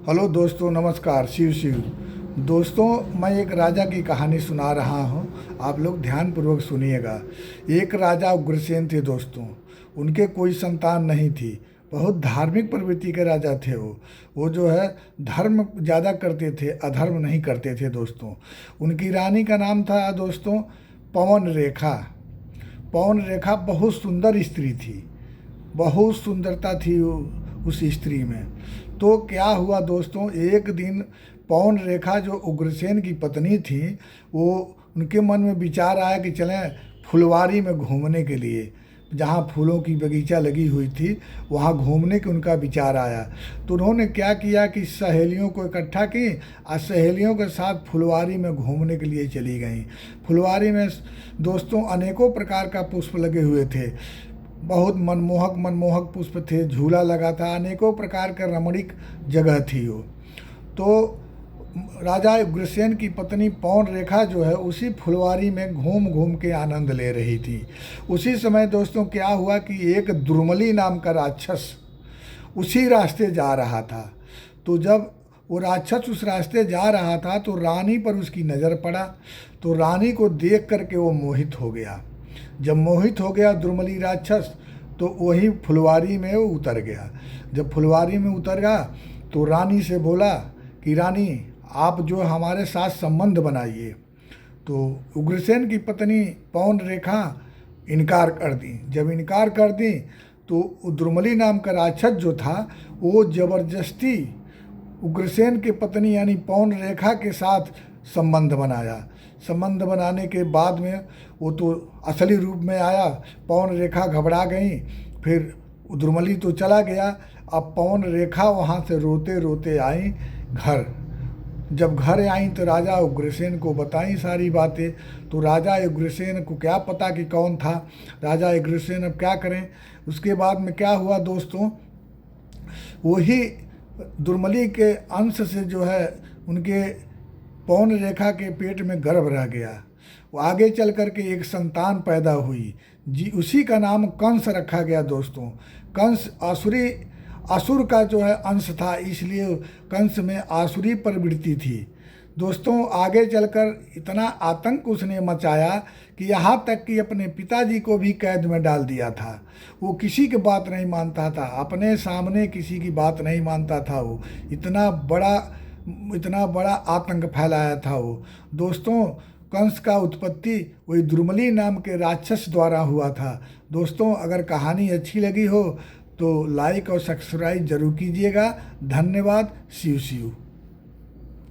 Hello दोस्तों, नमस्कार। शिव शिव दोस्तों, मैं एक राजा की कहानी सुना रहा हूँ। आप लोग ध्यानपूर्वक सुनिएगा। एक राजा उग्रसेन थे दोस्तों। उनके कोई संतान नहीं थी। बहुत धार्मिक प्रवृत्ति के राजा थे वो जो है धर्म ज़्यादा करते थे, अधर्म नहीं करते थे दोस्तों। उनकी रानी का नाम था दोस्तों पवन रेखा। पवन रेखा बहुत सुंदर स्त्री थी। बहुत सुंदरता थी उस स्त्री में। तो क्या हुआ दोस्तों, एक दिन पवन रेखा जो उग्रसेन की पत्नी थी, वो उनके मन में विचार आया कि चलें फुलवारी में घूमने के लिए। जहाँ फूलों की बगीचा लगी हुई थी वहाँ घूमने के उनका विचार आया। तो उन्होंने क्या किया कि सहेलियों को इकट्ठा की और सहेलियों के साथ फुलवारी में घूमने के लिए चली गईं। फुलवारी में दोस्तों अनेकों प्रकार का पुष्प लगे हुए थे। बहुत मनमोहक मनमोहक पुष्प थे, झूला लगा था, अनेकों प्रकार का रमणीक जगह थी वो। तो राजा उग्रसेन की पत्नी पवन रेखा जो है उसी फुलवारी में घूम घूम के आनंद ले रही थी। उसी समय दोस्तों क्या हुआ कि एक दुर्मली नाम का राक्षस उसी रास्ते जा रहा था। तो जब वो राक्षस उस रास्ते जा रहा था तो रानी पर उसकी नज़र पड़ा। तो रानी को देख करके वो मोहित हो गया। जब मोहित हो गया दुर्मली राक्षस, तो वही फुलवारी में वो उतर गया। जब फुलवारी में उतर गया तो रानी से बोला कि रानी, आप जो हमारे साथ संबंध बनाइए। तो उग्रसेन की पत्नी पवन रेखा इनकार कर दी। जब इनकार कर दी तो दुर्मली नाम का राक्षस जो था वो ज़बरदस्ती उग्रसेन की पत्नी यानी पवन रेखा के साथ संबंध बनाया। संबंध बनाने के बाद में वो तो असली रूप में आया। पवन रेखा घबरा गई। फिर दुर्मली तो चला गया। अब पवन रेखा वहाँ से रोते रोते आई घर। जब घर आई तो राजा उग्रसेन को बताई सारी बातें। तो राजा उग्रसेन को क्या पता कि कौन था। राजा उग्रसेन अब क्या करें। उसके बाद में क्या हुआ दोस्तों, वही दुर्मली के अंश से जो है उनके पवन रेखा के पेट में गर्भ रह गया। वो आगे चल कर के एक संतान पैदा हुई जी, उसी का नाम कंस रखा गया दोस्तों। कंस असुर का जो है अंश था, इसलिए कंस में आसुरी प्रवृत्ति थी दोस्तों। आगे चलकर इतना आतंक उसने मचाया कि यहाँ तक कि अपने पिताजी को भी कैद में डाल दिया था। वो किसी की बात नहीं मानता था, अपने सामने किसी की बात नहीं मानता था। वो इतना बड़ा आतंक फैलाया था वो दोस्तों। कंस का उत्पत्ति वही दुर्मली नाम के राक्षस द्वारा हुआ था दोस्तों। अगर कहानी अच्छी लगी हो तो लाइक और सब्सक्राइब जरूर कीजिएगा। धन्यवाद। शिव शिव।